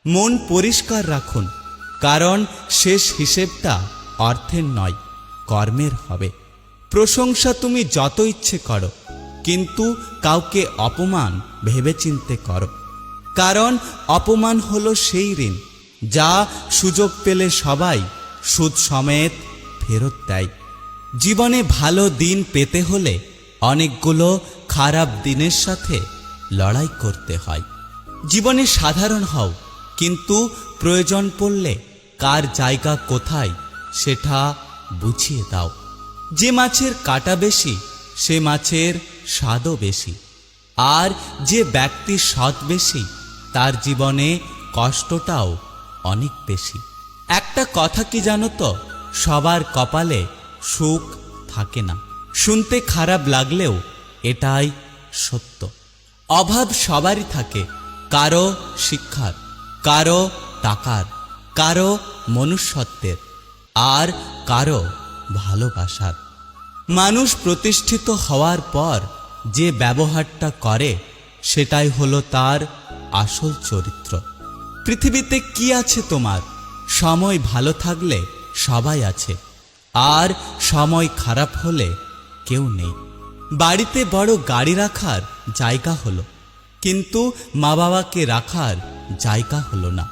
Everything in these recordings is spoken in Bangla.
মন পরিষ্কার রাখুন, কারণ শেষ হিসেবটা অর্থের নয়, কর্মের হবে। প্রশংসা তুমি যত ইচ্ছে করো, কিন্তু কাউকে অপমান ভেবেচিন্তে করো, কারণ অপমান হলো সেই ঋণ যা সুযোগ পেলে সবাই সুদ সমেত ফেরত দেয়। জীবনে ভালো দিন পেতে হলে অনেকগুলো খারাপ দিনের সাথে লড়াই করতে হয়। জীবনে সাধারণ হও, কিন্তু প্রয়োজন পড়লে কার জায়গা কোথায় সেটা বুঝিয়ে দাও। যে মাছের কাঁটা বেশি, সে মাছের স্বাদও বেশি। আর যে ব্যক্তি সৎ বেশি, তার জীবনে কষ্টটাও অনেক বেশি। একটা কথা কি জানো তো, সবার কপালে সুখ থাকে না। শুনতে খারাপ লাগলেও এটাই সত্য। অভাব সবারই থাকে, কারো শিক্ষার, কারো টাকার, কারো মনুষ্যত্বের, আর কারো ভালোবাসার। মানুষ প্রতিষ্ঠিত হওয়ার পর যে ব্যবহারটা করে, সেটাই হলো তার আসল চরিত্র। পৃথিবীতে কি আছে তোমার? সময় ভালো থাকলে সবাই আছে, আর সময় খারাপ হলে কেউ নেই। বাড়িতে বড় গাড়ি রাখার জায়গা হলো, কিন্তু মা বাবাকে রাখার জায়গা হলো না।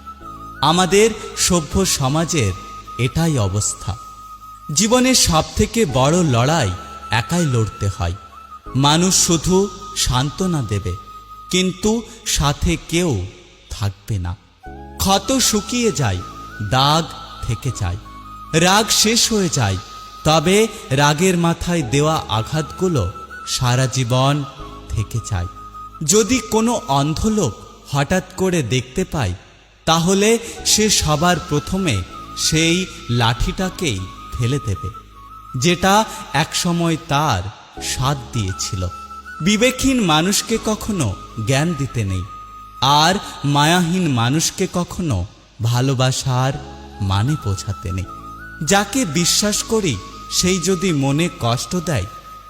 আমাদের সভ্য সমাজের এটাই অবস্থা। জীবনের সবথেকে বড় লড়াই একাই লড়তে হয়। মানুষ শুধু সান্ত্বনা দেবে, কিন্তু সাথে কেউ থাকবে না। ক্ষত শুকিয়ে যায়, দাগ থেকে যায়, রাগ শেষ হয়ে যায়, তবে রাগের মাথায় দেওয়া আঘাতগুলো সারা জীবন থেকে যায়। যদি কোনো অন্ধ লোক হঠাৎ করে দেখতে পায়, তাহলে সে সবার প্রথমে সেই লাঠিটাকেই ফেলে দেবে, যেটা একসময় তার সাথ দিয়েছিল। বিবেকহীন মানুষকে কখনো জ্ঞান দিতে নেই, আর মায়াহীন মানুষকে কখনো ভালোবাসার মানে বোঝাতে নেই। যাকে বিশ্বাস করি সেই যদি মনে কষ্ট দেয়,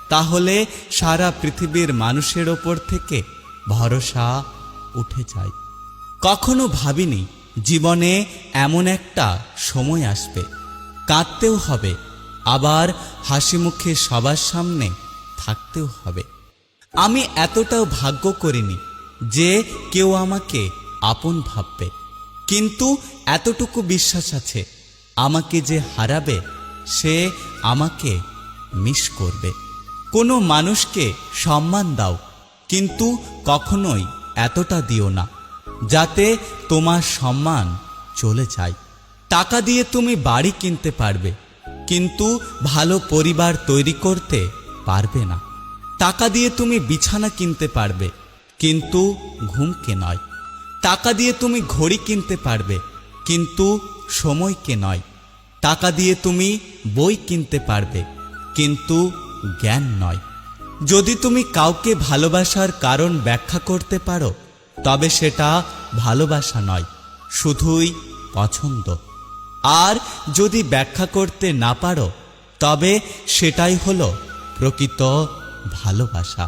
তাহলে সারা পৃথিবীর মানুষের ওপর থেকে ভরসা উঠে যায়। কখনো ভাবিনি জীবনে এমন একটা সময় আসবে, কাঁদতেও হবে, আবার হাসি মুখে সবার সামনে থাকতেও হবে। আমি এতটাও ভাগ্য করিনি যে কেউ আমাকে আপন ভাববে, কিন্তু এতটুকু বিশ্বাস আছে, আমাকে যে হারাবে সে আমাকে মিস করবে। কোনো মানুষকে সম্মান দাও, কিন্তু কখনোই এতটা দিও না যাতে তোমার সম্মান চলে যায়। টাকা দিয়ে তুমি বাড়ি কিনতে পারবে, কিন্তু ভালো পরিবার তৈরি করতে পারবে না। টাকা দিয়ে তুমি বিছানা কিনতে পারবে, কিন্তু ঘুমকে নয়। টাকা দিয়ে তুমি ঘড়ি কিনতে পারবে, কিন্তু সময়কে নয়। টাকা দিয়ে তুমি বই কিনতে পারবে, কিন্তু জ্ঞান নয়। যদি তুমি কাউকে ভালোবাসার কারণ ব্যাখ্যা করতে পারো, তবে সেটা ভালোবাসা নয়, শুধুই পছন্দ। আর যদি ব্যাখ্যা করতে না পারো, তবে সেটাই হলো প্রকৃত ভালোবাসা।